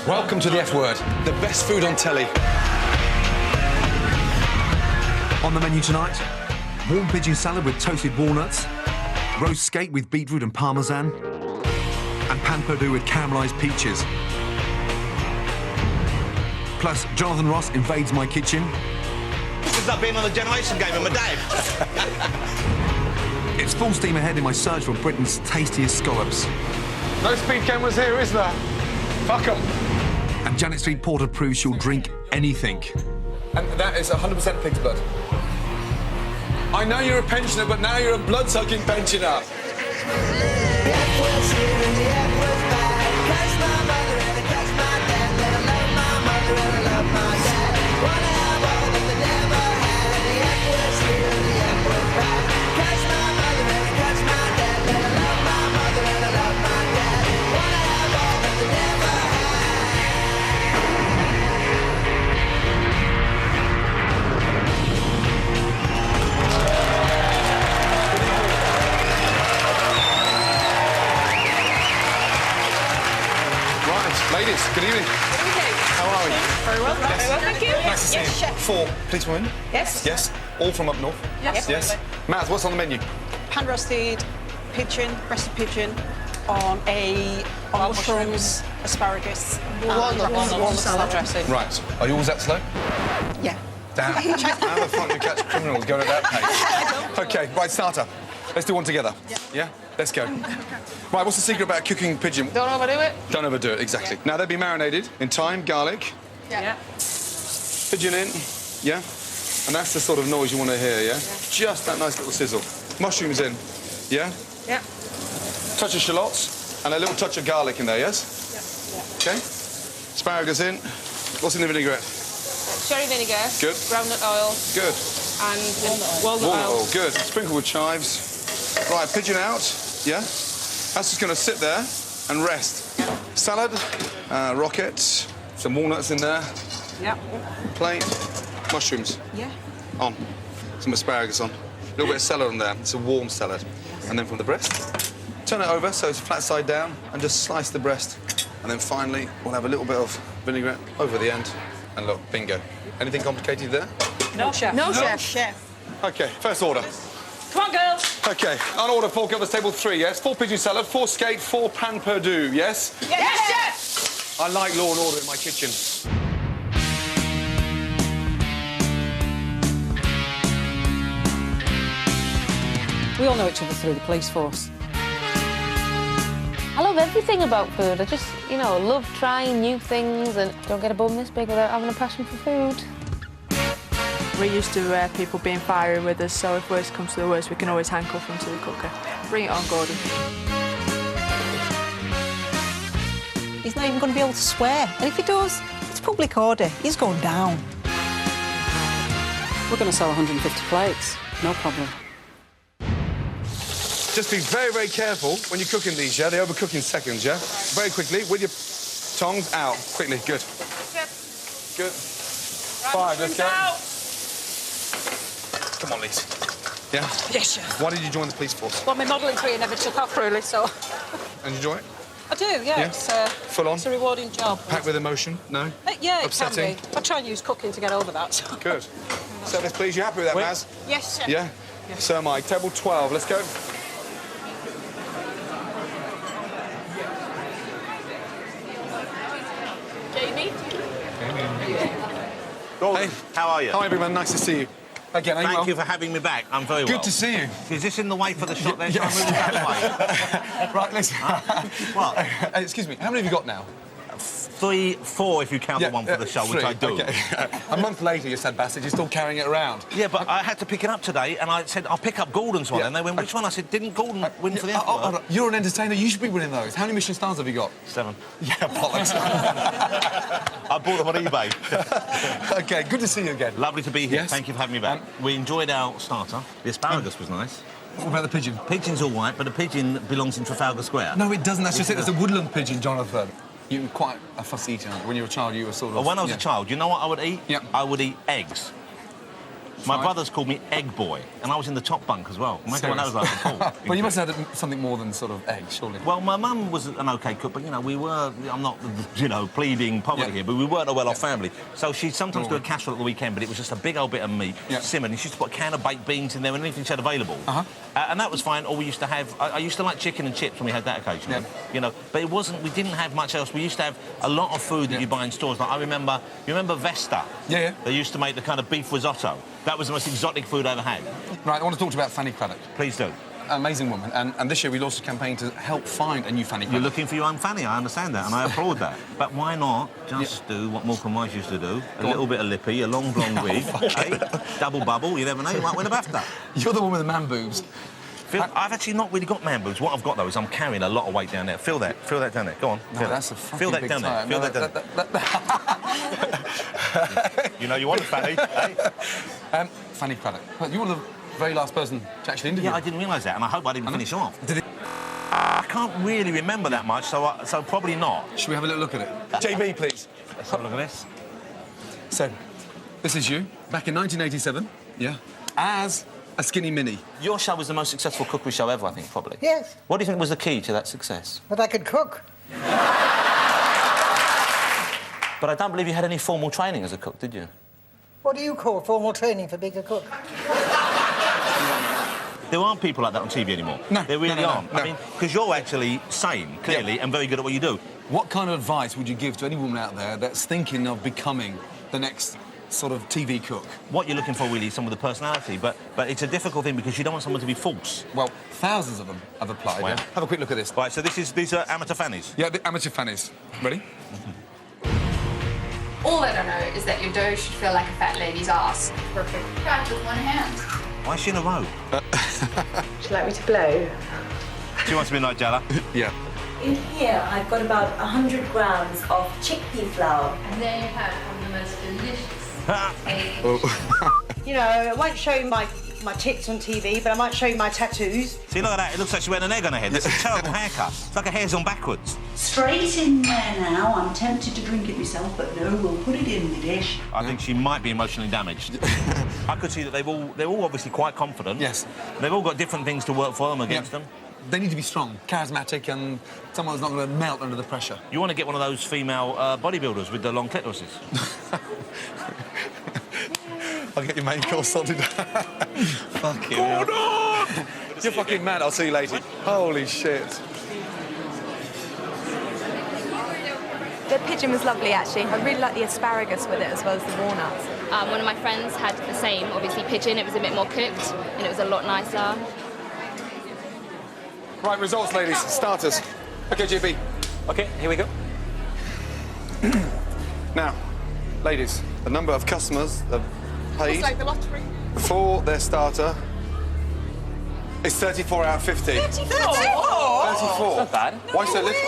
Welcome to the F Word, the best food on telly. On the menu tonight, warm pigeon salad with toasted walnuts, roast skate with beetroot and parmesan, and pan perdue with caramelised peaches. Plus, Jonathan Ross invades my kitchen. This is like being on the Generation Game with my dad. It's full steam ahead in my search for Britain's tastiest scallops. No speed cameras here, is there? Fuck 'em. And Janet Street Porter proves she'll drink anything. And that is 100% pig's blood. I know you're a pensioner, but now you're a blood-sucking pensioner. Ladies, good evening. Good evening. How are you? Very well, Yes. very well, thank you. Nice to see Yes, you. chef. 4 policewomen? Yes. Yes. All from up north? Yes. Yes. Maz, what's on the menu? Pan-roasted pigeon, breasted pigeon on mushrooms, asparagus, walnut salad dressing. Right. Are you always that slow? Yeah. Damn. How the fuck do you catch criminals going at that pace? OK, right, starter. Let's do one together. Yeah? Let's go. Right, what's the secret about cooking pigeon? Don't overdo it. Don't overdo it, exactly. Now, they'll be marinated in thyme, garlic, Yeah. pigeon in, yeah? And that's the sort of noise you want to hear, yeah? Just that nice little sizzle. Mushrooms in, yeah? Yeah. Touch of shallots and a little touch of garlic in there, yes? Yeah. OK. Asparagus in. What's in the vinaigrette? Cherry vinegar. Good. Groundnut oil. Good. And walnut Walnut oil. oil, good. Sprinkle with chives. Right, pigeon out, yeah? That's just going to sit there and rest. Salad, rocket, some walnuts in there, Yeah. plain, mushrooms Yeah. on, some asparagus on, a little bit of salad on there. It's a warm salad. And then from the breast, turn it over so it's flat side down and just slice the breast. And then finally, we'll have a little bit of vinaigrette over the end. And look, bingo. Anything complicated there? No, chef. No, chef. OK, first order. Come on, girls. OK, on order, 4 covers, table 3, yes? 4 pigeon salad, 4 skate, 4 pan perdue, yes? Yes, chef. I like law and order in my kitchen. We all know each other through the police force. I love everything about food. I just, love trying new things and don't get a bum this big without having a passion for food. We're used to people being fiery with us, so if worst comes to the worst, we can always handcuff them to the cooker. Bring it on, Gordon. He's not even going to be able to swear. And if he does, it's public order. He's going down. We're going to sell 150 plates. No problem. Just be very, very careful when you're cooking these, yeah? They overcook in seconds, yeah? Very quickly, with your tongs out. Quickly, good. Good. 5, let's go. Come on, Lise. Yeah? Yes, chef. Why did you join the police force? Well, my modelling career never took off, really, so... And you enjoy it? I do, yeah. Yeah? Full on? It's a rewarding job. Packed with emotion? No? Yeah, Upsetting? it can be. I try and use cooking to get over that. So. Good. Service, please. You happy with that, Maz? Yes, chef. Yeah? So am I. Table 12, let's go. Jamie? Gordon, how are you? Hi, everyone. Nice to see you. Again, Thank you for having me back. I'm very well. Good to see you. Is this in the way for the shot there? Yes. Shall I move it that way? Right, listen. What? Excuse me, how many have you got now? 3, 4 if you count the one for the show, which 3, I do. Okay. A month later, you said, Bassett, you're still carrying it around. Yeah, but I had to pick it up today, and I said, I'll pick up Gordon's one. Yeah. And they went, which one? I said, didn't Gordon win for the Oh, F-word? you're an entertainer. You should be winning those. How many Michelin stars have you got? 7. Yeah, bollocks. I bought them on eBay. OK, good to see you again. Lovely to be here. Yes. Thank you for having me back. We enjoyed our starter. The asparagus was nice. What about the pigeon? Pigeon's all right, but the pigeon belongs in Trafalgar Square. No, it doesn't. That's just it. It's a woodland pigeon, Jonathan. You were quite a fussy eater. When you were a child, you were sort of... Well, when I was a child, you know what I would eat? Yep. I would eat eggs. My brothers called me Egg Boy, and I was in the top bunk as well. Imagine what that was like to pull. Well, you must have had something more than sort of eggs, surely. Well, my mum was an OK cook, but, you know, we were... I'm not, you know, pleading poverty here, but we weren't a well-off family. So she'd sometimes do a casserole at the weekend, but it was just a big old bit of meat simmered, and she used to put a can of baked beans in there and anything she had available. And that was fine. Or we used to have... I used to like chicken and chips when we had that occasionally, you know, but it wasn't... We didn't have much else. We used to have a lot of food that you buy in stores. Like, I remember... You remember Vesta? Yeah. They used to make the kind of beef risotto. That was the most exotic food I ever had. Right, I want to talk to you about Fanny Craddock. Please do. Amazing woman. And this year we launched a campaign to help find a new Fanny Craddock. You're looking for your own Fanny, I understand that, and I applaud that. But why not just do what Morecambe Wise used to do? A little bit of lippy, a long blonde wig, double bubble, you never know, you might win a BAFTA. You're the one with the man boobs. I've actually not really got man boobs. What I've got, though, is I'm carrying a lot of weight down there. Feel that down there. Go on. No, that's a fucking feel that big down time. there. Feel that down there. You know you want a Fanny, eh? Fanny Craddock. You were the very last person to actually interview. Yeah, I didn't realise that, and I hope I didn't finish off. Did it? I can't really remember that much, so probably not. Should we have a little look at it? JB, please. Let's have a look at this. So, this is you, back in 1987, as a skinny mini. Your show was the most successful cookery show ever, I think, probably. Yes. What do you think was the key to that success? But I could cook. But I don't believe you had any formal training as a cook, did you? What do you call formal training for being a cook? There aren't people like that on TV anymore. No. There really aren't. No. I mean, because you're actually sane, clearly, and very good at what you do. What kind of advice would you give to any woman out there that's thinking of becoming the next sort of TV cook? What you're looking for, really, is someone with a personality, but it's a difficult thing because you don't want someone to be false. Well, thousands of them have applied. Wow. Have a quick look at this. Right, so these are amateur fannies? Yeah, the amateur fannies. Ready? All that I know is that your dough should feel like a fat lady's ass. Perfect. Try it with one hand. Why is she in a row? Would you like me to blow? She wants to be Nigella. Yeah. In here, I've got about 100 grams of chickpea flour. And there you have one of the most delicious You know, I won't show you my tits on TV, but I might show you my tattoos. See, look at that. It looks like she's wearing an egg on her head. That's a terrible haircut. It's like her hair's on backwards. Straight in there now. I'm tempted to drink it myself, but no, we'll put it in the dish. I think she might be emotionally damaged. I could see that they're all obviously quite confident. Yes. They've all got different things to work for them against them. They need to be strong, charismatic, and someone who's not going to melt under the pressure. You want to get one of those female bodybuilders with the long clitorises. I'll get your main course sorted. Fuck you. Gordon! You're fucking mad. I'll see you later. Holy shit. The pigeon was lovely, actually. I really like the asparagus with it as well as the walnuts. One of my friends had the same, obviously pigeon. It was a bit more cooked and it was a lot nicer. Right, results, ladies. Starters. OK, JB. OK, here we go. Now, ladies, the number of customers that paid It's like the lottery. for their starter is 34 out of 50. 34? 34? Not bad. Why so little?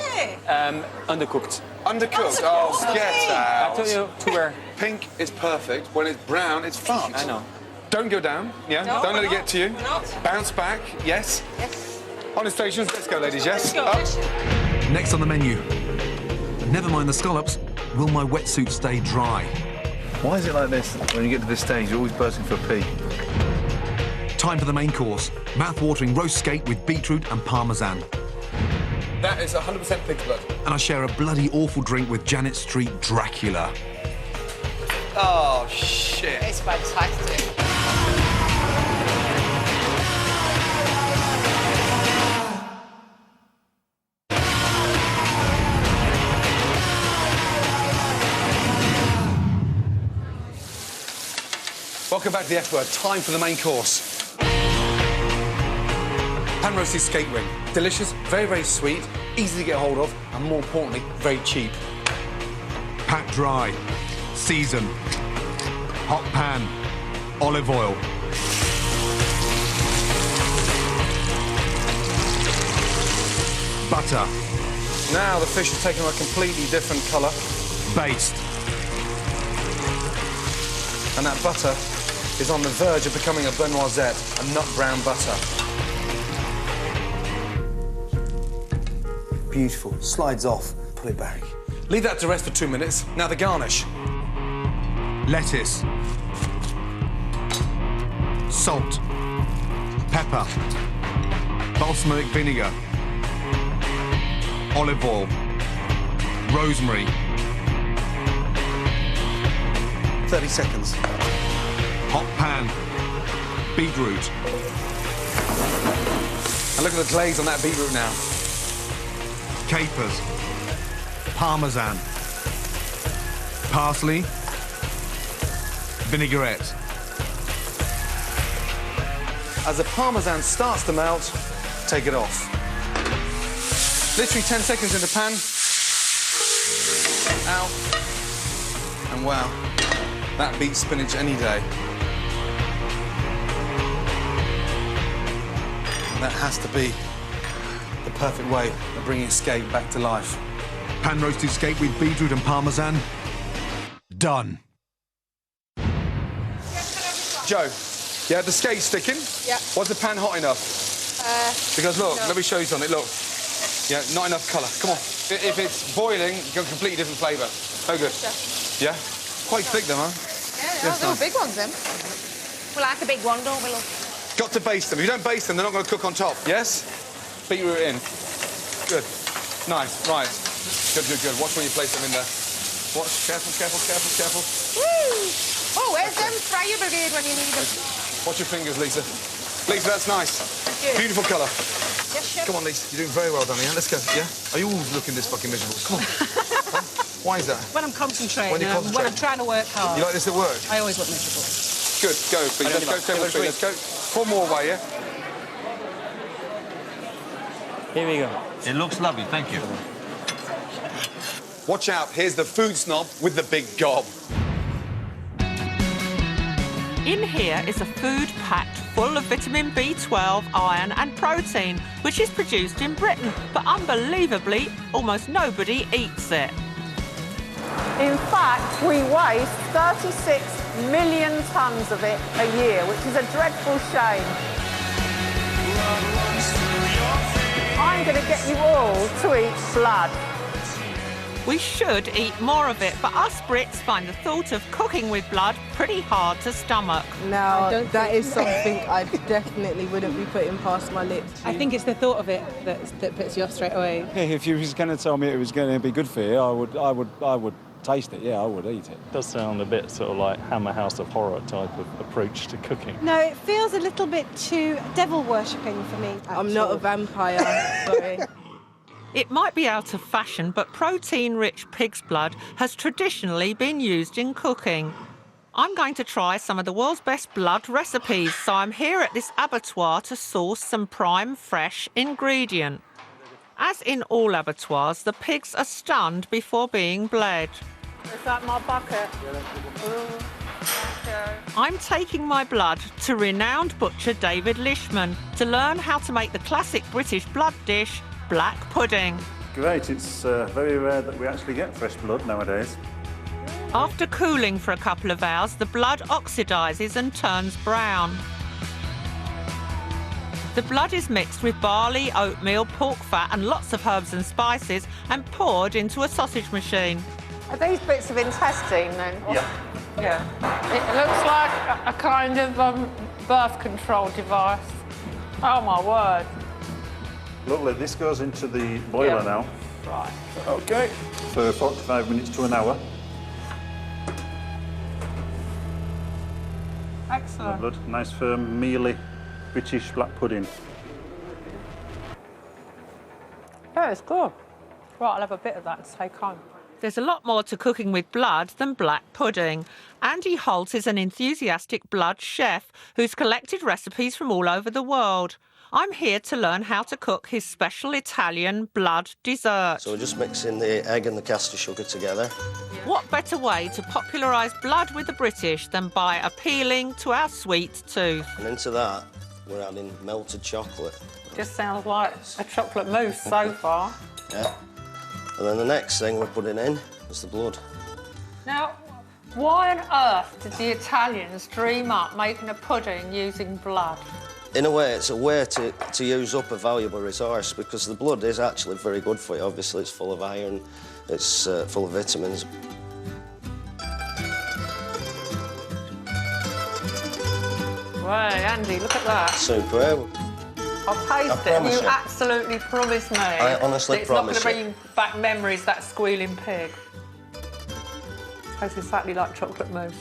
Undercooked. Undercooked? Oh, get out. I told you to wear. Pink is perfect. When it's brown, it's fucked. I know. Don't go down. Yeah. No, Don't let it we're get to you. We're not. Bounce back. Yes. Yes. On the stations. Let's go, ladies. Yes. Let's go. Up. Next on the menu, never mind the scallops, will my wetsuit stay dry? Why is it like this? When you get to this stage, you're always bursting for a pee. Time for the main course, mouth-watering roast skate with beetroot and parmesan. That is 100% pig's blood. And I share a bloody awful drink with Janet Street Dracula. Oh, shit. It's fantastic. Welcome back to the F Word. Time for the main course. Pan-roasted skate wing. Delicious, very, very sweet, easy to get hold of, and more importantly, very cheap. Pat dry, season, hot pan, olive oil. Butter. Now the fish has taken a completely different colour. Baste. And that butter is on the verge of becoming a beurre noisette, a nut brown butter. Beautiful. Slides off. Put it back. Leave that to rest for 2 minutes. Now the garnish. Lettuce. salt, pepper, balsamic vinegar, olive oil, rosemary. 30 seconds. Hot pan, beetroot. And look at the glaze on that beetroot now. Capers, parmesan, parsley, vinaigrette. As the parmesan starts to melt, take it off. Literally 10 seconds in the pan. Out. And wow, that beats spinach any day. And that has to be the perfect way of bringing skate back to life. Pan-roasted skate with beetroot and parmesan. Done. Joe, yeah, the skate's sticking. Yeah. Was the pan hot enough? Because look, no. let me show you something. Look, yeah, not enough colour. Come on. If it's boiling, you get a completely different flavour. Oh, good. Yeah. Quite thick, though, huh? Yeah, they were big ones, then. We like a big one, don't we, love? Got to baste them. If you don't baste them, they're not going to cook on top. Yes? Beetroot in. Good. Nice. Right. Good, good, good. Watch when you place them in there. Watch. Careful, careful, careful, careful. Woo! Oh, where's them fryer brigade when you need them? Watch your fingers, Lisa. Lisa, that's nice. Thank you. Beautiful colour. Yes, chef. Come on, Lisa. You're doing very well, darling. Yeah? Let's go. Yeah? Are you always looking this fucking miserable? Come on. Huh? Why is that? When I'm concentrating, When you when concentrate. I'm trying to work hard. You like this at work? I always look miserable. Good. Go, please. Let's go, table three. Let's go. 4 more away, yeah? Here we go. It looks lovely, thank you. Watch out. Here's the food snob with the big gob. In here is a food packed full of vitamin B12, iron and protein, which is produced in Britain, but unbelievably, almost nobody eats it. In fact, we waste 36 million tonnes of it a year, which is a dreadful shame. I'm going to get you all to eat blood. We should eat more of it, but us Brits find the thought of cooking with blood pretty hard to stomach. Now, that is something I definitely wouldn't be putting past my lips. I think it's the thought of it that puts you off straight away. If you was going to tell me it was going to be good for you, I would taste it. Yeah, I would eat it. It does sound a bit sort of like Hammer House of Horror type of approach to cooking. No, it feels a little bit too devil worshipping for me. I'm not a vampire, sorry. It might be out of fashion, but protein-rich pig's blood has traditionally been used in cooking. I'm going to try some of the world's best blood recipes, so I'm here at this abattoir to source some prime, fresh ingredient. As in all abattoirs, the pigs are stunned before being bled. Is that my bucket? I'm taking my blood to renowned butcher David Lishman to learn how to make the classic British blood dish, black pudding. Great. It's very rare that we actually get fresh blood nowadays. After cooling for a couple of hours, the blood oxidises and turns brown. The blood is mixed with barley, oatmeal, pork fat and lots of herbs and spices and poured into a sausage machine. Are these bits of intestine, then? Yeah. Yeah. It looks like a kind of birth control device. Oh, my word. Lovely. This goes into the boiler now. Right. OK. For 45 minutes to an hour. Excellent. Blood. Nice, firm, mealy British black pudding. Yeah, it's good. Right, I'll have a bit of that to take home. There's a lot more to cooking with blood than black pudding. Andy Holt is an enthusiastic blood chef who's collected recipes from all over the world. I'm here to learn how to cook his special Italian blood dessert. So we're just mixing the egg and the caster sugar together. What better way to popularise blood with the British than by appealing to our sweet tooth? And into that, we're adding melted chocolate. Just sounds like a chocolate mousse so far. Yeah. And then the next thing we're putting in is the blood. Now, why on earth did the Italians dream up making a pudding using blood? In a way, it's a way to use up a valuable resource because the blood is actually very good for you. Obviously, it's full of iron, it's full of vitamins. way, Andy, look at that. Superb. I'll taste it. promise You you. absolutely promised me. I honestly that promise it's not going to bring back memories, that squealing pig. Tastes exactly like chocolate mousse.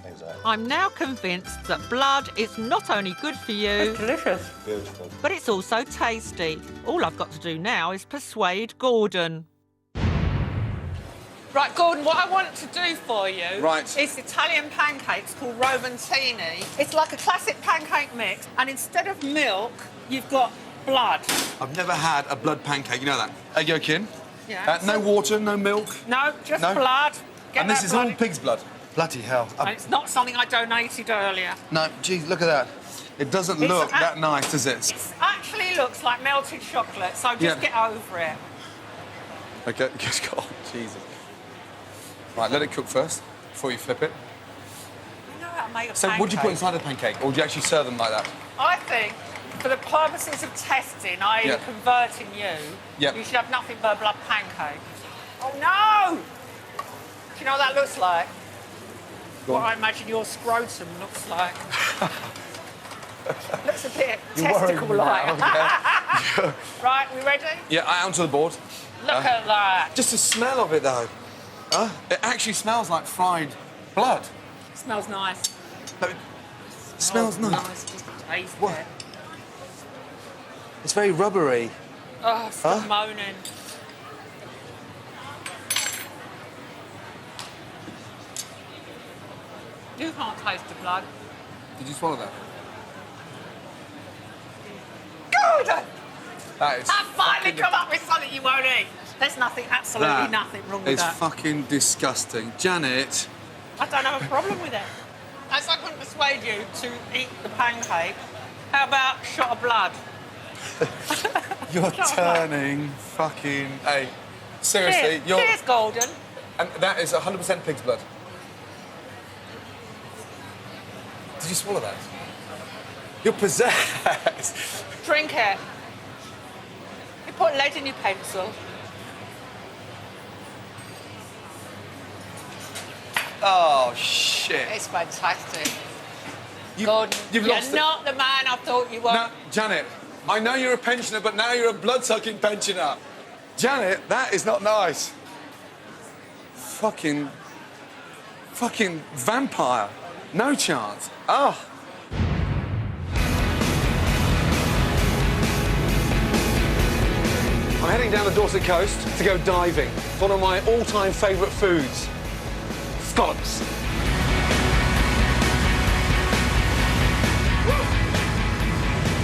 Exactly. I'm now convinced that blood is not only good for you, It's delicious. Beautiful. but it's also tasty. All I've got to do now is persuade Gordon. Right, Gordon, what I want to do for you is Italian pancakes called Roventini. It's like a classic pancake mix, and instead of milk, you've got blood. I've never had a blood pancake, you know that? Egg yolk in. Yeah. No water, no milk. No, just No? blood. Get And this that is blood. all pig's blood. Bloody hell. And it's not something I donated earlier. No, geez, look at that. It doesn't It's look a- that nice, does it? It actually looks like melted chocolate, so just Yeah. get over it. Okay, oh, Jesus. Right, let it cook first before you flip it. You know how to make a So pancake. what do you put inside the pancake? Or do you actually serve them like that? I think, for the purposes of testing, i.e. Yeah. converting you, Yeah. you should have nothing but a blood pancake. Oh, no! Do you know what that looks like? Go What on. I imagine your scrotum looks like. Looks a bit You're worrying me testicle-like. now, Right, we ready? Yeah, onto the board. Look at that. Just the smell of it, though. It actually smells like fried blood. Smells nice. No, it smells nice. Just taste What? it. It's very rubbery. Oh, stop moaning. You can't taste the blood. Did you swallow that? Gordon! That is I've finally fucking- come up with something you won't eat. There's nothing, absolutely nothing wrong with It's that. fucking disgusting. Janet, I don't have a problem with it. As I couldn't persuade you to eat the pancake, how about a shot of blood? you're Shut up. turning fucking... Hey, seriously, Cheers. you're... Cheers, Golden. And that is 100% pig's blood. Did you swallow that? You're possessed. Drink it. You put lead in your pencil. Oh, shit. It's fantastic. You- Gordon, you've you're lost it. not the man I thought you were. Now, Janet, I know you're a pensioner, but now you're a blood-sucking pensioner. Janet, that is not nice. Fucking vampire. No chance. Oh. I'm heading down the Dorset coast to go diving. It's one of my all-time favourite foods. Scallops.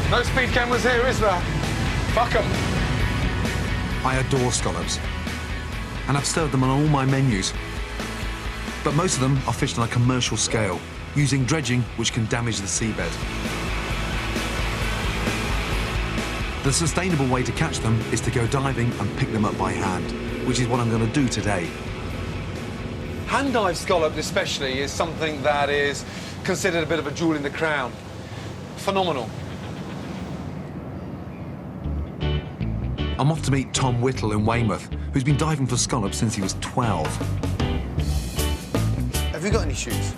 No speed cameras here, is there? Fuck 'em. I adore scallops, and I've served them on all my menus. But most of them are fished on a commercial scale, using dredging which can damage the seabed. The sustainable way to catch them is to go diving and pick them up by hand, which is what I'm going to do today. Hand dive scallop especially is something that is considered a bit of a jewel in the crown. Phenomenal. I'm off to meet Tom Whittle in Weymouth, who's been diving for scallops since he was 12. Have you got any shoes?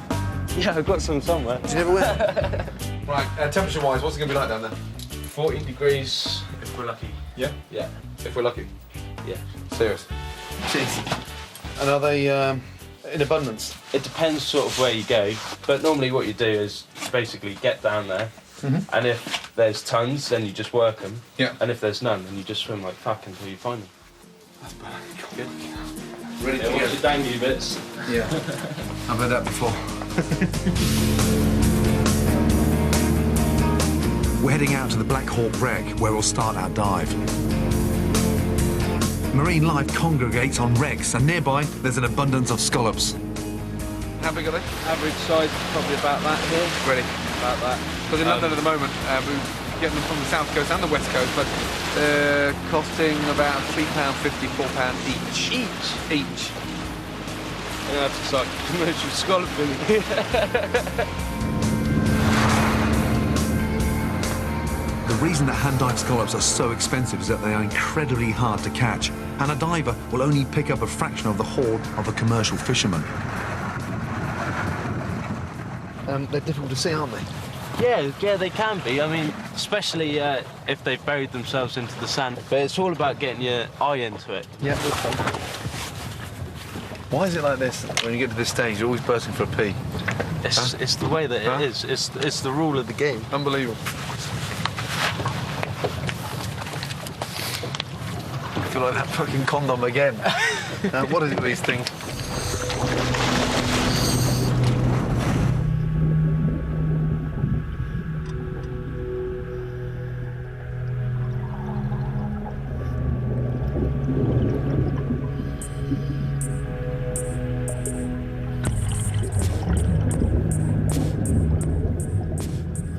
Yeah, I've got some somewhere. Did you ever wear them? Right, temperature-wise, what's it going to be like down there? 40 degrees if we're lucky. Yeah? Yeah. If we're lucky. Yeah. Serious. Cheers. And are they in abundance? It depends sort of where you go, but normally what you do is basically get down there, and if there's tons, then you just work them. Yeah. And if there's none, then you just swim like fuck until you find them. That's bad. Good. Ready to Yeah, go. watch the dangly bits. Yeah. I've heard that before. We're heading out to the Black Hawk Wreck, where we'll start our dive. Marine life congregates on wrecks, and nearby there's an abundance of scallops. How big are they? Average size is probably about that here. Ready. About that. Because in London at the moment, we're getting them from the south coast and the west coast, but they're costing about £3.50, £4 each. Each. I'm gonna have to start commercial scalloping. The reason that hand dive scallops are so expensive is that they are incredibly hard to catch, and a diver will only pick up a fraction of the haul of a commercial fisherman. They're difficult to see, aren't they? Yeah, they can be. I mean, especially if they've buried themselves into the sand. But it's all about getting your eye into it. Yeah. Why is it like this? When you get to this stage, you're always bursting for a pee. It's the way that it is. It's the rule of the game. Unbelievable. I feel like that fucking condom again. What is it with these things?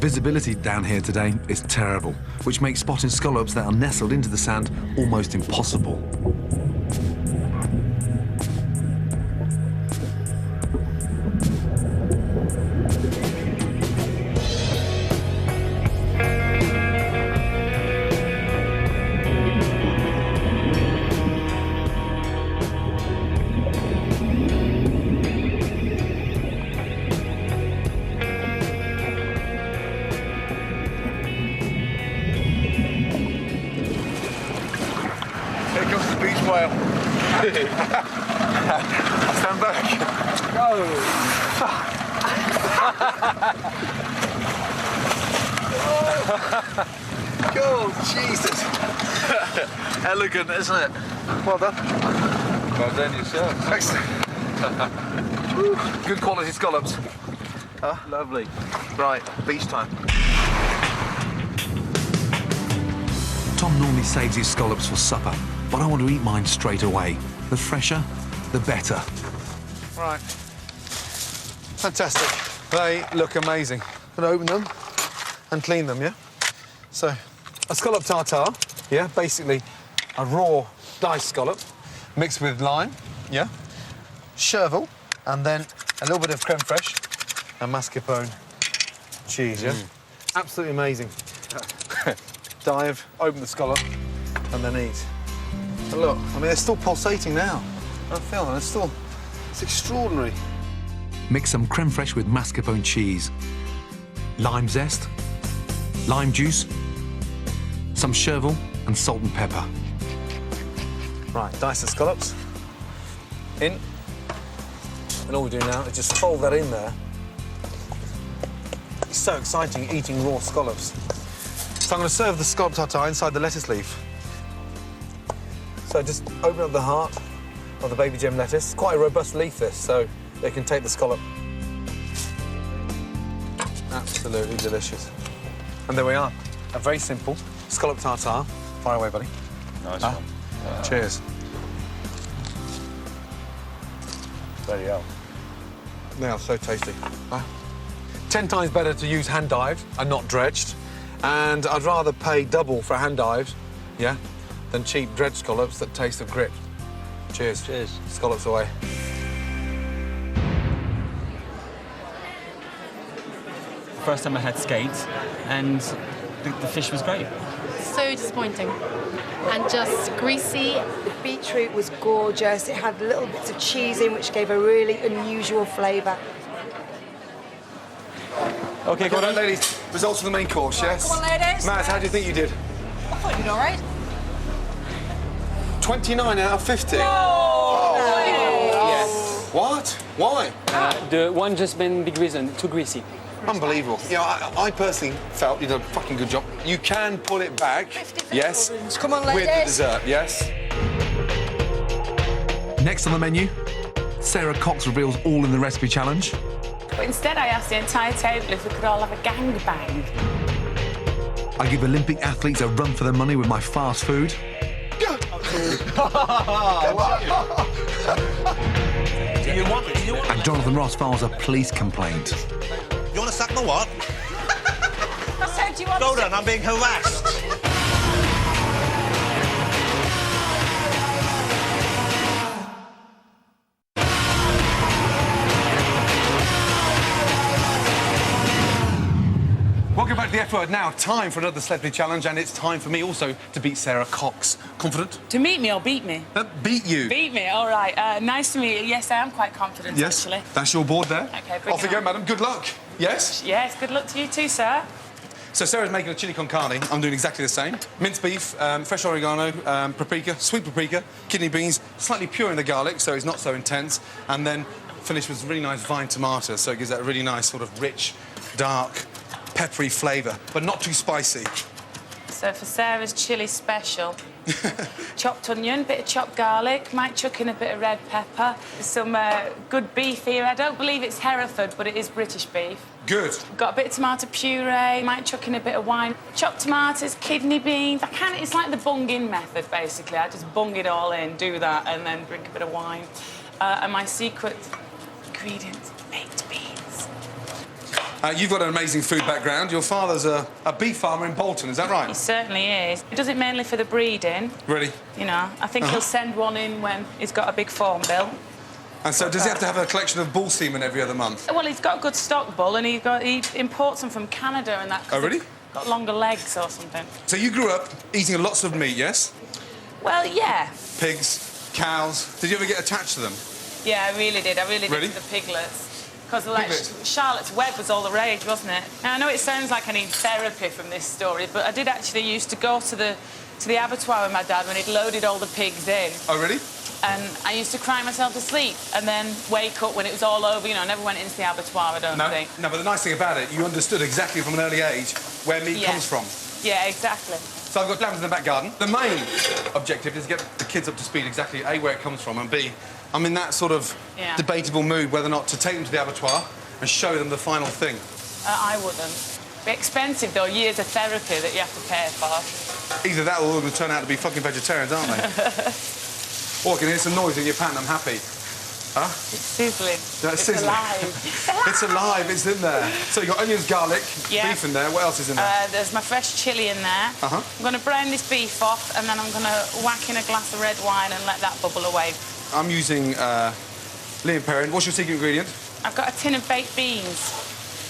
Visibility down here today is terrible, which makes spotting scallops that are nestled into the sand almost impossible. Stand back. Go. God, Jesus. Elegant, isn't it? Well done. Well done yourself. Excellent. Good quality scallops. Lovely. Right, beach time. Tom normally saves his scallops for supper, but I want to eat mine straight away. The fresher, the better. Right. Fantastic. They look amazing. I'm going to open them and clean them, yeah? So, a scallop tartare, yeah? Basically, a raw diced scallop mixed with lime, yeah? Chervil, and then a little bit of creme fraiche and mascarpone cheese, yeah? Absolutely amazing. Dive, open the scallop, and then eat. And look, I mean, they're still pulsating now. I feel them, it's extraordinary. Mix some creme fraiche with mascarpone cheese, lime zest, lime juice, some chervil and salt and pepper. Right, dice the scallops. In. And all we do now is just fold that in there. It's so exciting eating raw scallops. So I'm going to serve the scallop tartare inside the lettuce leaf. So just open up the heart of the baby gem lettuce. It's quite a robust leaf, this, so they can take the scallop. Absolutely delicious. And there we are. A very simple scallop tartare. Fire away, buddy. Nice one. Cheers. Very well. They are so tasty. 10 times better to use hand dived and not dredged. And I'd rather pay double for hand dived, yeah, than cheap dredged scallops that taste of grit. Cheers. Cheers. Scallops away. First time I had skates, and the fish was great. So disappointing. And just greasy. The beetroot was gorgeous. It had little bits of cheese in, which gave a really unusual flavour. OK, Gordon, ladies, results for the main course, yes? Come on, ladies. Maz, how do you think you did? I thought you did all right. 29 out of 50. No! Yes. What? Why? The one just been big reason, too greasy. Unbelievable. You know, I personally felt you did a fucking good job. You can pull it back, yes, Come on, ladies. with the dessert, yes? Next on the menu, Sarah Cox reveals all in the recipe challenge. But instead I asked the entire table if we could all have a gangbang. I give Olympic athletes a run for their money with my fast food. And Jonathan Ross files a police complaint. You want to sack my what? I said you want Hold on, I'm being harassed. Welcome back to the F Word. Now, time for another celebrity challenge, and it's time for me also to beat Sarah Cox. Confident? To meet me or beat me? Beat you. Beat me, all right. Nice to meet you. Yes, I am quite confident, Yes, actually. that's your board there. OK, bring Off it you go, on. madam. Good luck. Yes? Yes, good luck to you too, sir. So Sarah's making a chili con carne. I'm doing exactly the same. Minced beef, fresh oregano, paprika, sweet paprika, kidney beans, slightly pure in the garlic, so it's not so intense, and then finished with really nice vine tomatoes, so it gives that really nice sort of rich, dark, peppery flavour, but not too spicy. So for Sarah's chilli special, chopped onion, bit of chopped garlic, might chuck in a bit of red pepper, some good beef here. I don't believe it's Hereford, but it is British beef. Good. Got a bit of tomato puree, might chuck in a bit of wine. Chopped tomatoes, kidney beans. It's like the bung-in method, basically. I just bung it all in, do that, and then drink a bit of wine. And my secret ingredient, baked beans. You've got an amazing food background. Your father's a beef farmer in Bolton, is that right? He certainly is. He does it mainly for the breeding. Really? You know, I think he'll send one in when he's got a big fawn bill. And so does he have to have a collection of bull semen every other month? Well, he's got a good stock bull, and he imports them from Canada and that. Oh, really? Got longer legs or something. So you grew up eating lots of meat, yes? Well, yeah. Pigs, cows. Did you ever get attached to them? Yeah, I really did. I really Really? did to the piglets. Because like Charlotte's Web was all the rage, wasn't it? Now I know it sounds like I need therapy from this story, but I did actually used to go to the abattoir with my dad when he'd loaded all the pigs in. Oh, really? And I used to cry myself to sleep and then wake up when it was all over. You know, I never went into the abattoir, I don't think. No, but the nice thing about it, you understood exactly from an early age where meat comes from. Yeah, exactly. So I've got lambs in the back garden. The main objective is to get the kids up to speed exactly, A, where it comes from, and B, I'm in that sort of debatable mood whether or not to take them to the abattoir and show them the final thing. I wouldn't. Be expensive, though, years of therapy that you have to pay for. Either that or they're going to turn out to be fucking vegetarians, aren't they? Oh, I can hear some noise in your pan, I'm happy. Huh? It's sizzling. That's it's sizzling. Alive. It's alive, it's in there. So you've got onions, garlic, beef in there. What else is in there? There's my fresh chilli in there. Uh-huh. I'm going to brown this beef off, and then I'm going to whack in a glass of red wine and let that bubble away. I'm using Liam Perrin. What's your secret ingredient? I've got a tin of baked beans.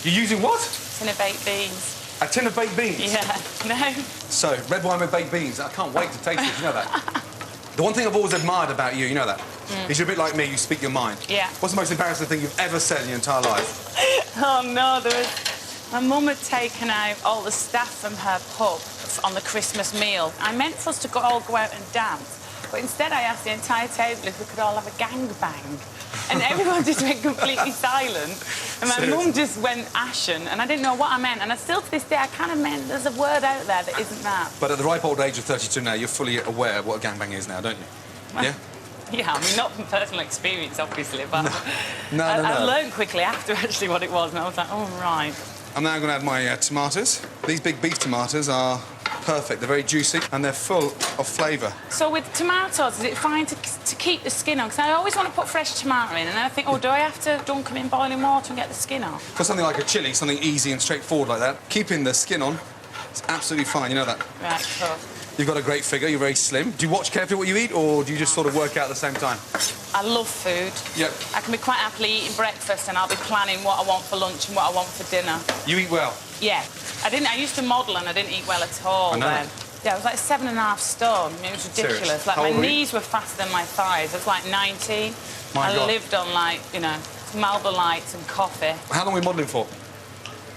You're using what? Tin of baked beans. A tin of baked beans? Yeah, no. So, red wine with baked beans. I can't wait to taste it, you know that? The one thing I've always admired about you, you know that, is you're a bit like me, you speak your mind. Yeah. What's the most embarrassing thing you've ever said in your entire life? Oh, no, my mum had taken out all the staff from her pub on the Christmas meal. I meant for us to all go out and dance, but instead I asked the entire table if we could all have a gangbang. And everyone just went completely silent. And my mum just went ashen, and I didn't know what I meant. And I still, to this day, I kind of meant there's a word out there that isn't that. But at the ripe old age of 32 now, you're fully aware of what a gangbang is now, don't you? Yeah? Yeah, I mean, not from personal experience, obviously, but No. I learned quickly after, actually, what it was, and I was like, oh, right. I'm now going to add my tomatoes. These big beef tomatoes are perfect. They're very juicy, and they're full of flavour. So with tomatoes, is it fine to keep the skin on? Because I always want to put fresh tomato in, and then I think, oh, do I have to dunk them in boiling water and get the skin off? For something like a chilli, something easy and straightforward like that, keeping the skin on is absolutely fine, you know that? Right, cool. You've got a great figure, you're very slim. Do you watch carefully what you eat, or do you just sort of work out at the same time? I love food. Yep. I can be quite happily eating breakfast, and I'll be planning what I want for lunch and what I want for dinner. You eat well? Yeah. I used to model, and I didn't eat well at all then. Yeah, I was like 7.5 stone. It was ridiculous. Serious? Like, How my old were you? knees were faster than my thighs. I was like 19. My God. I lived on, like, you know, Marlboro Lights and coffee. How long were you modelling for?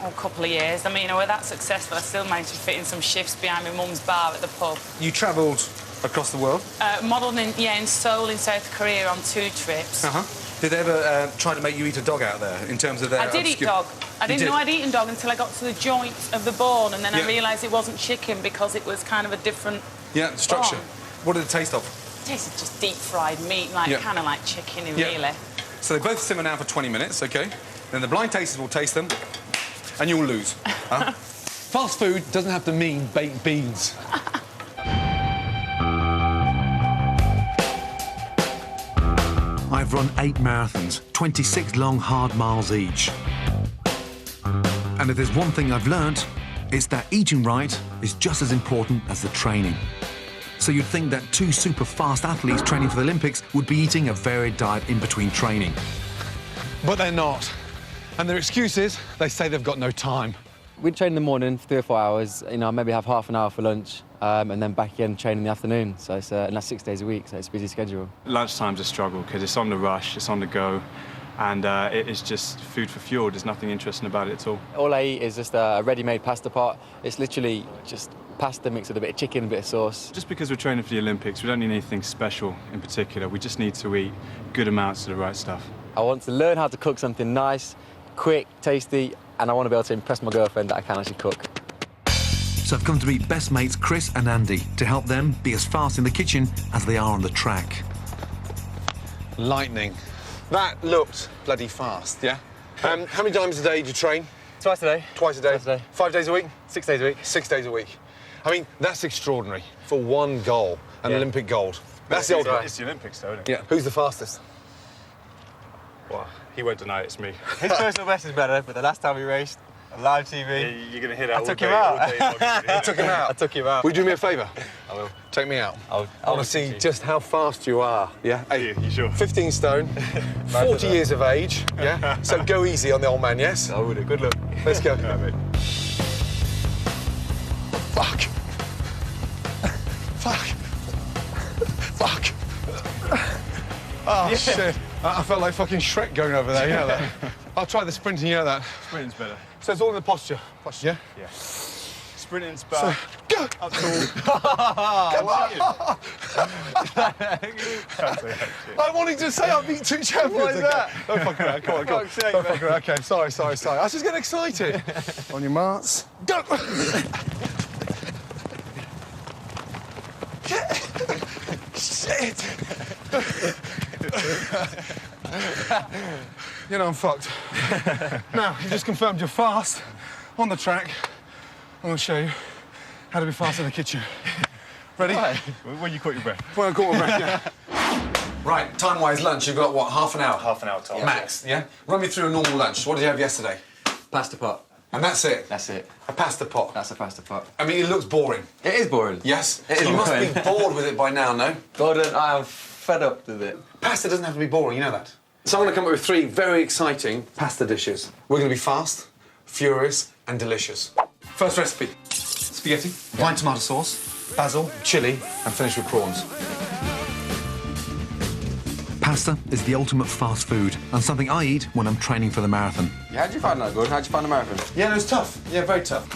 Oh, a couple of years. I mean, you know, we're that successful. I still managed to fit in some shifts behind my mum's bar at the pub. You travelled across the world? Modelled in Seoul in South Korea on 2 trips. Uh-huh. Did they ever try to make you eat a dog out there, in terms of their... I did eat dog. I didn't know I'd eaten dog until I got to the joint of the bone, and then I realised it wasn't chicken because it was kind of a different... Yeah, structure. bone. What did it taste of? It tasted just deep-fried meat, like kind of like chicken, really. So they both simmer now for 20 minutes, OK? Then the blind tasters will taste them, and you'll lose. Huh? Fast food doesn't have to mean baked beans. I've run 8 marathons, 26 long, hard miles each. And if there's one thing I've learnt, it's that eating right is just as important as the training. So you'd think that 2 super fast athletes training for the Olympics would be eating a varied diet in between training. But they're not. And their excuse is, they say they've got no time. We train in the morning for 3 or 4 hours, you know, maybe have half an hour for lunch, and then back again, train in the afternoon. So it's, and that's 6 days a week, so it's a busy schedule. Lunchtime's a struggle because it's on the rush, it's on the go. and it is just food for fuel. There's nothing interesting about it at all. All I eat is just a ready-made pasta pot. It's literally just pasta mixed with a bit of chicken, a bit of sauce. Just because we're training for the Olympics, we don't need anything special in particular. We just need to eat good amounts of the right stuff. I want to learn how to cook something nice, quick, tasty, and I want to be able to impress my girlfriend that I can actually cook. So I've come to meet best mates Chris and Andy to help them be as fast in the kitchen as they are on the track. Lightning. That looked bloody fast, yeah? How many times a day do you train? Twice a day. Twice a day? Twice a day. 5 days a week? 6 days a week. 6 days a week. I mean, that's extraordinary for one goal, an Olympic gold. That's the ultimate. It's the Olympics, though, isn't it? Yeah. Who's the fastest? Well, he won't deny it's me. His personal best is better, but the last time we raced, on live TV... Yeah, you're going to hear that I all took day, him out. all day long. You took him out? I took him out. Will you do me a favour? I will. Take me out. I I'll want to see just how fast you are. Yeah? Hey, you sure? 15 stone, 40 years of age, yeah? So go easy on the old man, yes? I will do. Good luck. Let's go. Yeah, mate. Fuck. Fuck. Fuck. Oh, shit. I felt like fucking Shrek going over there, you know that? I'll try the sprinting, you know that? Sprinting's better. So it's all in the posture. Yeah? Yeah. Sprinting's about... Go! Up tall. Come on! I wanted to say I beat 2 champions. What is that? Don't fuck around. Come on, come on. Fuck's sake, Don't man. fuck around. Okay, sorry. I was just getting excited. On your marks. Go! Shit! You know I'm fucked. Now, you just confirmed you're fast on the track. I'm going to show you how to be fast in the kitchen. Ready? Right. When you caught your breath. When I caught my breath, yeah. Right, time-wise lunch, you've got, what, half an hour? Half an hour time. Max, yeah? Run me through a normal lunch. What did you have yesterday? Pasta pot. And that's it? That's it. A pasta pot? That's a pasta pot. I mean, it looks boring. It is boring. Yes? It is You must boring. be bored with it by now, no? Gordon, I am fed up with it. Pasta doesn't have to be boring, you know that? So I'm going to come up with 3 very exciting pasta dishes. We're going to be fast, furious, and delicious. First recipe. Spaghetti, wine tomato sauce, basil, chilli, and finish with prawns. Pasta is the ultimate fast food and something I eat when I'm training for the marathon. Yeah, how'd you find that, Gordon? How'd you find the marathon? Yeah, it was tough. Yeah, very tough.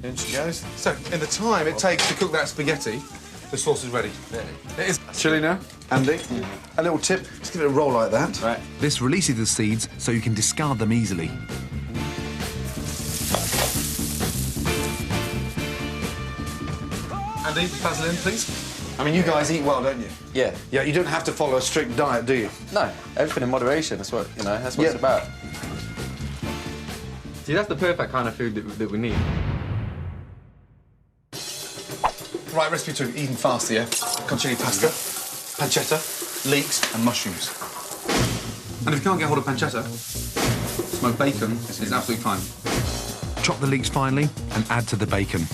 In she goes. So, in the time it takes to cook that spaghetti, the sauce is ready. It is. Chilli now, Andy. A little tip, just give it a roll like that. Right. This releases the seeds so you can discard them easily. Andy, basil in, please. I mean, you guys eat well, don't you? Yeah. Yeah, you don't have to follow a strict diet, do you? No, everything in moderation. That's what, you know, that's what it's about. See, that's the perfect kind of food that we need. Right, recipe 2, even faster, yeah? Con chilli pasta, pancetta, leeks, and mushrooms. And if you can't get hold of pancetta, smoked bacon is absolutely fine. Chop the leeks finely and add to the bacon.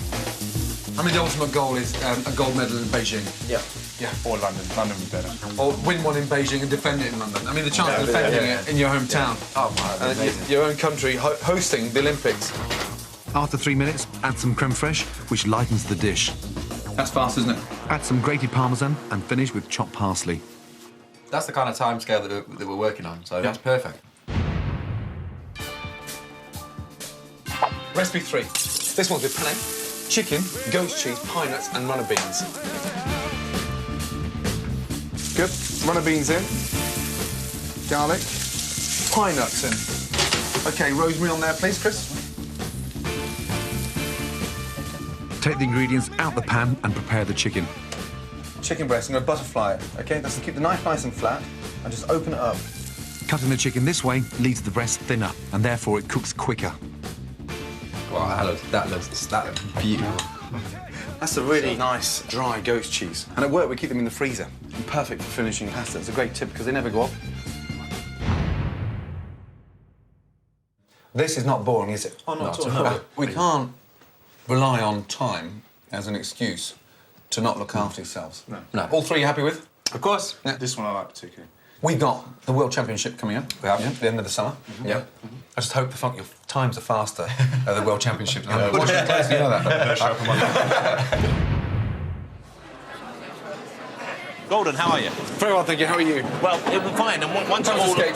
I mean, the ultimate goal is a gold medal in Beijing. Yeah. Yeah. Or London. London would be better. Or win one in Beijing and defend it in London. I mean, the chance of defending it in your hometown. Oh, my your own country hosting the Olympics. After 3 minutes, add some creme fraiche, which lightens the dish. That's fast, isn't it? Add some grated parmesan and finish with chopped parsley. That's the kind of timescale that we're working on, so that's perfect. Recipe 3. This one's with penne, chicken, goat's cheese, pine nuts, and runner beans. Good. Runner beans in. Garlic. Pine nuts in. OK, rosemary on there, please, Chris. Take the ingredients out the pan and prepare the chicken. Chicken breast, I'm going to butterfly it, OK? That's to keep the knife nice and flat and just open it up. Cutting the chicken this way leaves the breast thinner and therefore it cooks quicker. Wow, that looks beautiful. That's a really nice, dry goat's cheese. And at work, we keep them in the freezer. And perfect for finishing pasta. It's a great tip because they never go off. This is not boring, is it? Oh, not at all. We can't rely on time as an excuse to not look after yourselves. No. All 3 you happy with? Of course. Yeah. This one I like particularly. We've got the World Championship coming up. We have. Yeah, at the end of the summer. Yeah. I just hope your times are faster at the World Championship. You know that. No, show up on my Gordon, how are you? Very well, thank you. How are you? Well, it was fine, and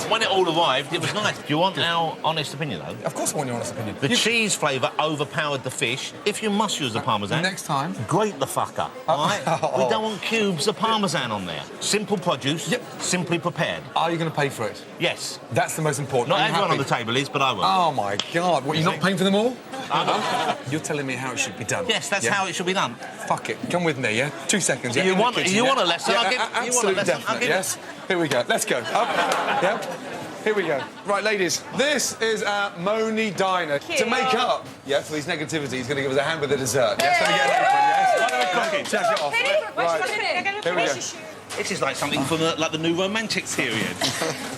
when it all arrived, it was nice. Do you want our honest opinion, though? Of course I want your honest opinion. The cheese flavour overpowered the fish. If you must use the Parmesan... Next time... Grate the fucker, all right? We don't want cubes of Parmesan on there. Simple produce, simply prepared. Are you going to pay for it? Yes. That's the most important. Not everyone on the table is, but I will. Oh, my God. What, you're not paying for them all? You're telling me how it should be done? Yes, that's how it should be done. Fuck it. Come with me, yeah? 2 seconds, yeah? You want a lesson? I'll give you want a lesson. Definitely, yes. Here we go. Let's go. Up. Yep. Here we go. Right, ladies, this is our Moni Diner. To make up, for these negativities, he's going to give us a hand with the dessert. Yes, let me get an apron, yes? Check it off. Right. Here we go. This is like something from the New Romantic period.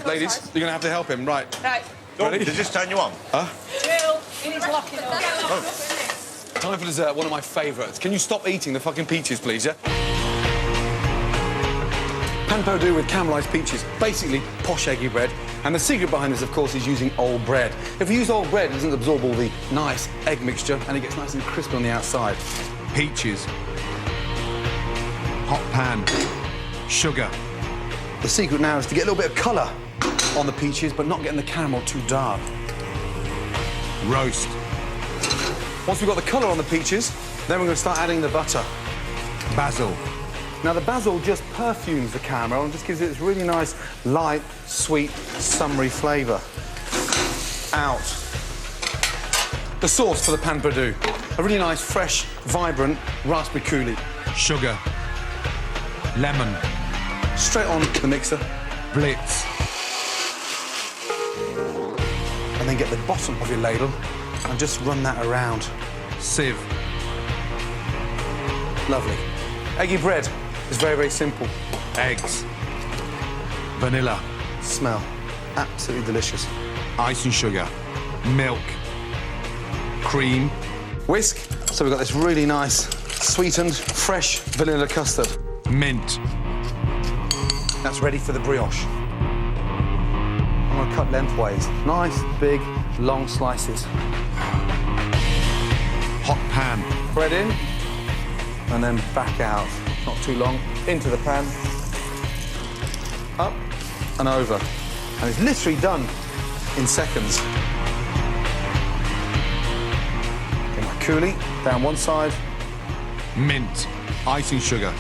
Ladies, you're going to have to help him. Right. Ready? Does this turn you on? Huh? Jill, he needs locking up. Time for dessert, one of my favourites. Can you stop eating the fucking peaches, please, yeah? Pan Perdue with caramelised peaches, basically posh eggy bread. And the secret behind this, of course, is using old bread. If you use old bread, it doesn't absorb all the nice egg mixture and it gets nice and crispy on the outside. Peaches. Hot pan. Sugar. The secret now is to get a little bit of colour on the peaches, but not getting the caramel too dark. Roast. Once we've got the colour on the peaches, then we're going to start adding the butter. Basil. Now, the basil just perfumes the caramel and just gives it this really nice, light, sweet, summery flavour. Out. The sauce for the Pan Perdue. A really nice, fresh, vibrant raspberry coulis. Sugar. Lemon. Straight on the mixer. Blitz. And then get the bottom of your ladle and just run that around. Sieve. Lovely. Eggy bread is very, very simple. Eggs. Vanilla. Smell. Absolutely delicious. Ice and sugar. Milk. Cream. Whisk. So we've got this really nice, sweetened, fresh vanilla custard. Mint. That's ready for the brioche. I'm going to cut lengthways. Nice, big, long slices. Hot pan. Bread in, and then back out. Not too long. Into the pan. Up and over. And it's literally done in seconds. Get my coulis down one side. Mint. Ice and sugar.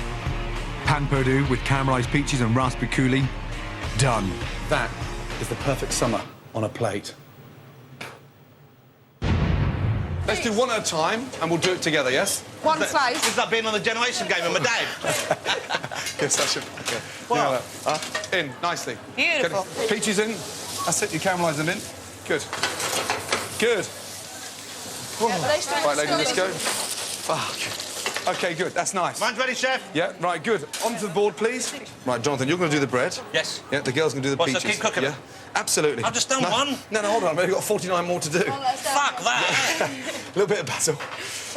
Pan Perdue with caramelised peaches and raspberry coulis. Done. That is the perfect summer on a plate. Let's do one at a time, and we'll do it together, yes? One slice. Is that being on the generation game with my dad? Yes, that should... OK. Well... in, nicely. Beautiful. Get peaches in. That's it, you caramelise them in. Good. Good. Right, lady, let's go. OK, good. That's nice. Mine's ready, chef. Yeah, right, good. Onto the board, please. Right, Jonathan, you're going to do the bread. Yes. Yeah, the girl's going to do the peaches. So keep cooking? Yeah, absolutely. I've just done one. No, hold on. We've got 49 more to do. Fuck that. A little bit of basil.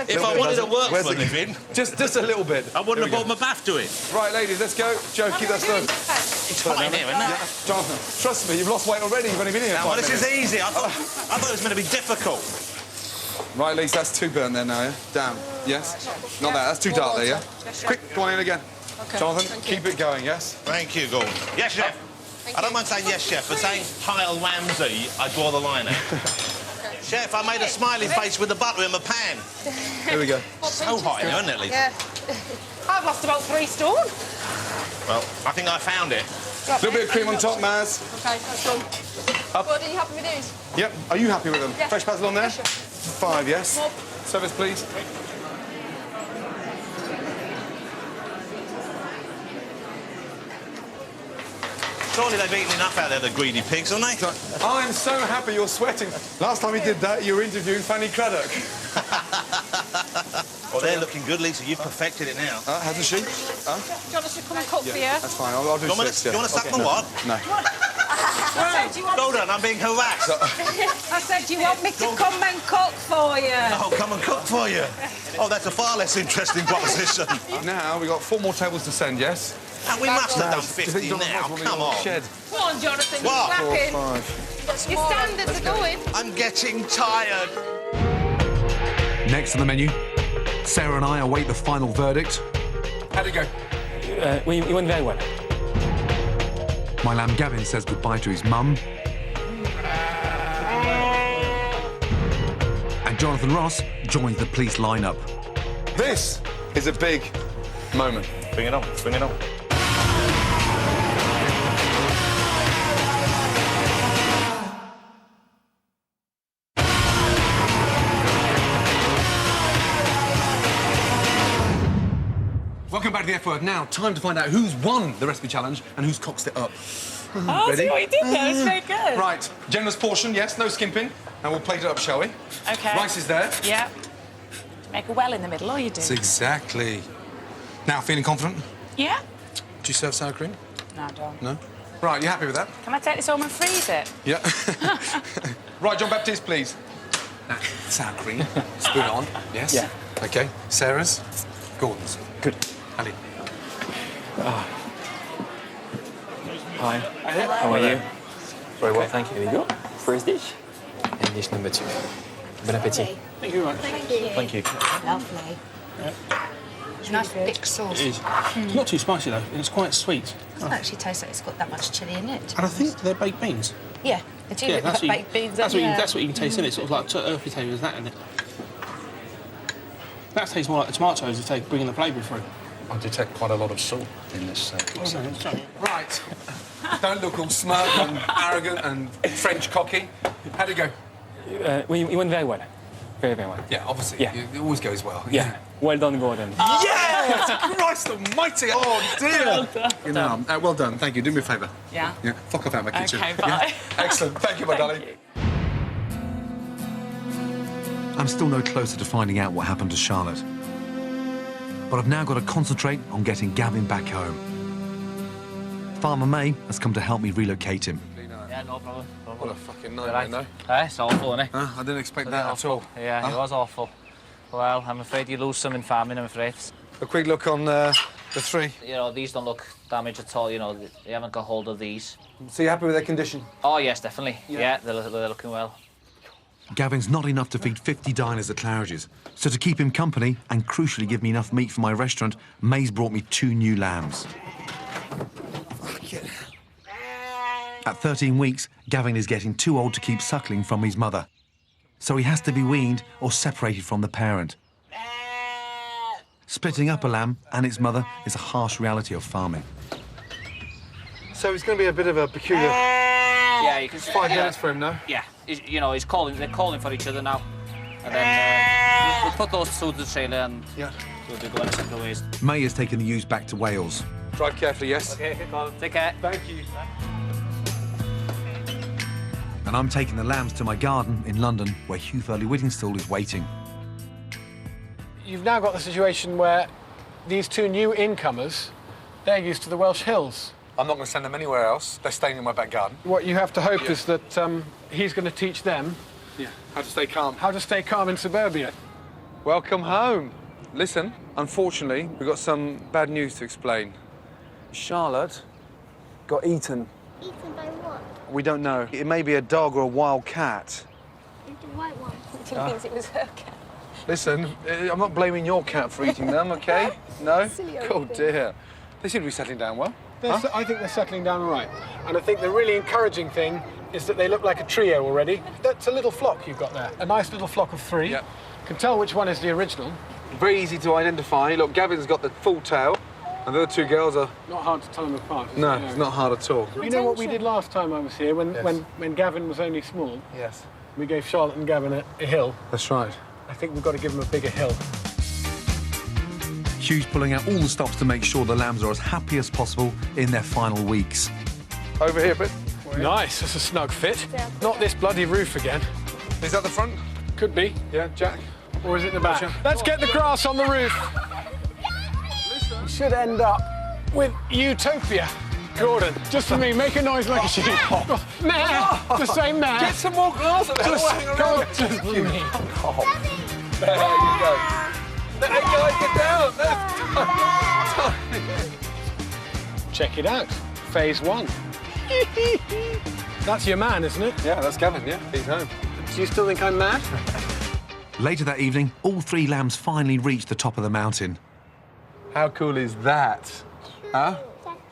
If I wanted to work for a living... Just a little bit. I wouldn't have brought my bath to it. Right, ladies, let's go. Joe, keep that slow. It's hot in here, isn't it? Yeah. Jonathan, trust me, you've lost weight already. You've only been here 5 Well, this minutes. is easy. I thought it was going to be difficult. Right, Lisa, that's 2 burnt there now, yeah? Down. Yes? Not that. That's too dark there, yeah? Quick, go on in again. Okay. Jonathan, keep it going, yes? Thank you, Gordon. Yes, chef. I don't mind saying yes, chef, but saying hi, Ramzi, I draw the line out. Chef, I made a smiley face with the butter in my pan. Here we go. So hot in here, isn't it, Lisa? Yeah. I've lost about 3 stone. Well, I think I found it. A little bit of cream on top, Maz. OK, that's done. Up. Gordon, you happy with these? Yep. Are you happy with them? Yeah. Fresh basil on there? Sure. 5, yes? More. Service, please. Surely they've eaten enough out there, the greedy pigs, haven't they? I'm so happy you're sweating. Last time you did that, you were interviewing Fanny Craddock. Well, they're looking good, Lisa. You've perfected it now. Hasn't she? Do you want us to come and cook for you? That's fine. I'll do 6. Do you want to suck my what? No. Hold on, I'm being harassed. I said, do you want me to come and cook for you? Oh, come and cook for you. Oh, that's a far less interesting proposition. Now, we've got 4 more tables to send, yes? And we must have done 50 now. Come on. Shed. Come on, Jonathan, What? you're 4, slapping. Your standards are going. I'm getting tired. Next on the menu, Sarah and I await the final verdict. How'd it go? We went very well. My lamb Gavin says goodbye to his mum. And Jonathan Ross joins the police lineup. This is a big moment. Bring it on, bring it on. Welcome back to the F Word. Now, time to find out who's won the recipe challenge and who's coxed it up. Oh, Ready? see what you did there? It's very good. Right, generous portion, yes, no skimping. And we'll plate it up, shall we? Okay. Rice is there. Yeah. Make a well in the middle, all you do. That's exactly. Now, feeling confident? Yeah? Do you serve sour cream? No, I don't. No? Right, you happy with that? Can I take this home and freeze it? Yeah. Right, John Baptiste, please. Now, sour cream. Spoon on. Yes? Yeah. OK. Sarah's. Gordon's. Good. Ali. Hi. How are you? Very well, thank you. Here we go. First dish. And dish number 2. Bon appétit. Thank you very much. Thank you. Lovely. Nice thick sauce. It is. It's not too spicy though, and it's quite sweet. It doesn't actually taste like it's got that much chilli in it. And I think they're baked beans. Yeah, they do Yeah, look like baked beans. that's what you can taste in it. Sort of like earthy flavours that in it. That tastes more like the tomatoes if they bring in the flavour through. I detect quite a lot of salt in this. Right. Don't look all smug and arrogant and French cocky. How'd it go? We went very well. Very, very well. Yeah, obviously. Yeah. It always goes well. Yeah. Well done, Gordon. Yes! Christ almighty! Oh, dear! Well done. You know, well done. Thank you. Do me a favour. Yeah? Yeah. Fuck off out of my kitchen. OK, bye. Yeah? Excellent. Thank you, my darling. I'm still no closer to finding out what happened to Charlotte. But I've now got to concentrate on getting Gavin back home. Farmer May has come to help me relocate him. Yeah, no problem. What a fucking nightmare, no? It's awful, isn't it? I didn't expect that at all. Yeah, it was awful. Well, I'm afraid you lose some in farming, I'm afraid. A quick look on the 3. You know, these don't look damaged at all, you know, they haven't got hold of these. So you're happy with their condition? Oh, yes, definitely. Yeah, they're looking well. Gavin's not enough to feed 50 diners at Claridge's. So to keep him company and crucially give me enough meat for my restaurant, May's brought me 2 new lambs. At 13 weeks, Gavin is getting too old to keep suckling from his mother. So he has to be weaned or separated from the parent. Splitting up a lamb and its mother is a harsh reality of farming. So it's going to be a bit of a peculiar... Yeah, you can... 5 minutes for him now? Yeah, you know, they're calling for each other now. And then we'll put those two to the trailer and we'll be going separate ways. May has taken the ewes back to Wales. Drive carefully, yes? OK, take care. Thank you. And I'm taking the lambs to my garden in London, where Hugh Thurley-Whittingstall is waiting. You've now got the situation where these 2 new incomers, they're used to the Welsh hills. I'm not going to send them anywhere else. They're staying in my back garden. What you have to hope is that he's going to teach them how to stay calm. How to stay calm in suburbia. Welcome home. Listen, unfortunately, we've got some bad news to explain. Charlotte got eaten. Eaten by what? We don't know. It may be a dog or a wild cat. The white one. She thinks it was her cat. Listen, I'm not blaming your cat for eating them, OK? No? Silly Oh, old thing. dear. They seem to be settling down well. I think they're settling down all right. And I think the really encouraging thing is that they look like a trio already. That's a little flock you've got there. A nice little flock of 3. Yeah. Can tell which one is the original. Very easy to identify. Look, Gavin's got the full tail, and the other 2 girls are... Not hard to tell them apart. No, it's not hard at all. You know what we did last time I was here, when Gavin was only small? Yes. We gave Charlotte and Gavin a hill. That's right. I think we've got to give them a bigger hill. Hugh's pulling out all the stops to make sure the lambs are as happy as possible in their final weeks. Over here a bit. Nice, that's a snug fit. Not this bloody roof again. Is that the front? Could be. Yeah, Jack? Or is it the back? Let's get the grass on the roof. We should end up with Utopia. Gordon, just for me, make a noise like a sheep. Meh! Just say meh. Get some more grass up there. Just for me. There you go. Let the guy get down. Check it out. Phase 1. That's your man, isn't it? Yeah, that's Gavin, yeah. He's home. Do you still think I'm mad? Later that evening, all 3 lambs finally reached the top of the mountain. How cool is that? Huh?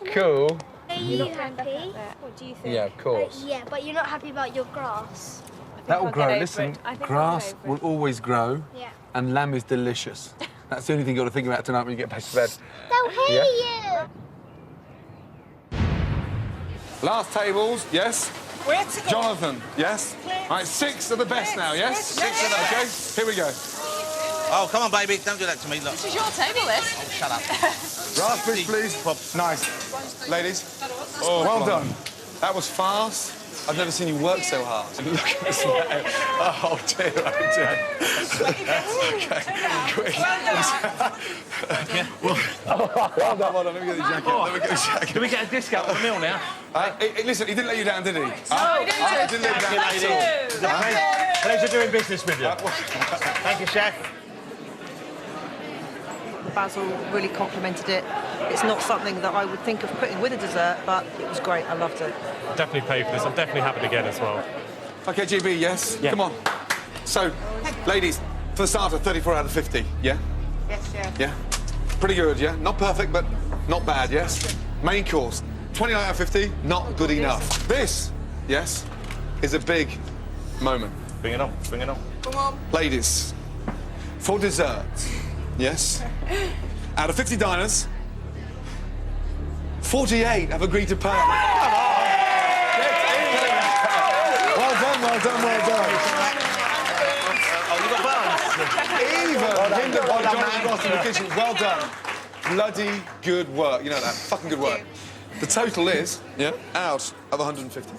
Cool. Are you happy? What do you think? Yeah, of course. Yeah, but you're not happy about your grass. That will I'll grow. get over Listen, it. I think I'll grass get over will always grow. Yeah. And lamb is delicious. That's the only thing you've got to think about tonight when you get back to bed. They'll hear you. Last tables, yes? Where to go? Jonathan, yes? All right, 6 are the best now, yes? 6 are the okay. Here we go. Oh, come on, baby. Don't do that to me. Look. This is your table, this. Oh, shut up. Raspberries, please. Nice. Ladies, well done. That was fast. I've never seen you work so hard. Look at this man. Oh, dear, oh, dear. Okay, quick. Well done, well done. Let me get the jacket. Let me get the jacket. Can we get a discount on the meal now? Listen, he didn't let you down, did he? No, he didn't. Didn't let you down at all. It's a pleasure doing business with you. Thank you, chef. Basil really complimented it. It's not something that I would think of putting with a dessert, but it was great. I loved it. Definitely pay for this. I'm definitely having it again as well. Okay, GB, yes? Yeah. Come on. So, ladies, for the starter, 34 out of 50, yeah? Yes, yeah. Yeah? Pretty good, yeah? Not perfect, but not bad, yes? Main course, 29 out of 50, not good enough. This, yes, is a big moment. Bring it on, bring it on. Come on. Ladies, for dessert, yes? Out of 50 diners, 48 have agreed to pay. Well done, well done, well done. Oh, you got balance. Even hindered by Jonathan Ross in the kitchen. Well done. Bloody good work. You know that. Fucking good work. The total is, out of 150,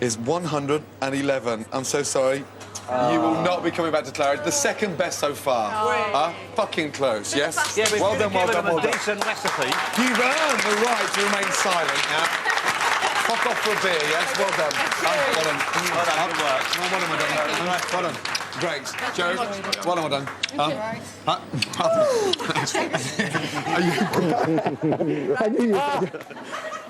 is 111. I'm so sorry. You will not be coming back to Claridge. The second best so far. Fucking close, yes? Yeah, we've well done, well done, well a done. decent recipe. You've earned the right to remain silent now. Fuck off for a beer, yes? Well done. Well done. Well done, good work. Well done, well done. Great. Joe, well done, well done.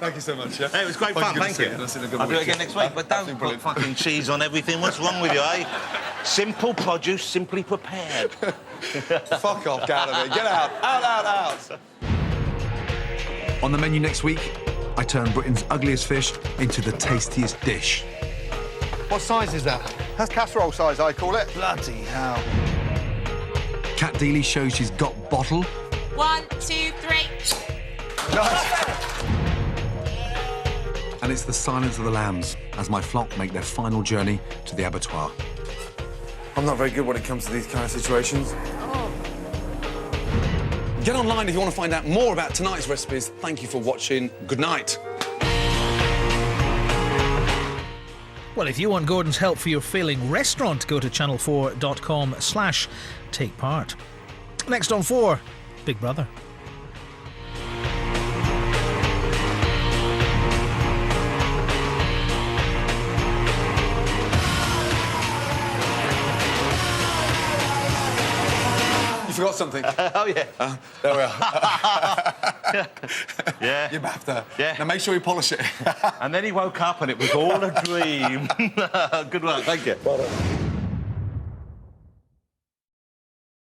Thank you so much, yeah? Hey, it was great fun, thank you. I'll do it again next week, but don't put fucking cheese on everything. What's wrong with you, eh? Simple produce, simply prepared. Fuck off, get out of here. Get out. Out. On the menu next week, I turn Britain's ugliest fish into the tastiest dish. What size is that? That's casserole size, I call it. Bloody hell. Kat Deely shows she's got bottle. 1, 2, 3. Nice. And it's the silence of the lambs as my flock make their final journey to the abattoir. I'm not very good when it comes to these kind of situations. Get online if you want to find out more about tonight's recipes. Thank you for watching. Good night. Well, if you want Gordon's help for your failing restaurant, go to channel4.com/take part. Next on 4, Big Brother. You forgot something. Oh, yeah. There we are. Yeah. Your BAFTA. Yeah. Now make sure you polish it. And then he woke up and it was all a dream. Good work, thank you. Well done.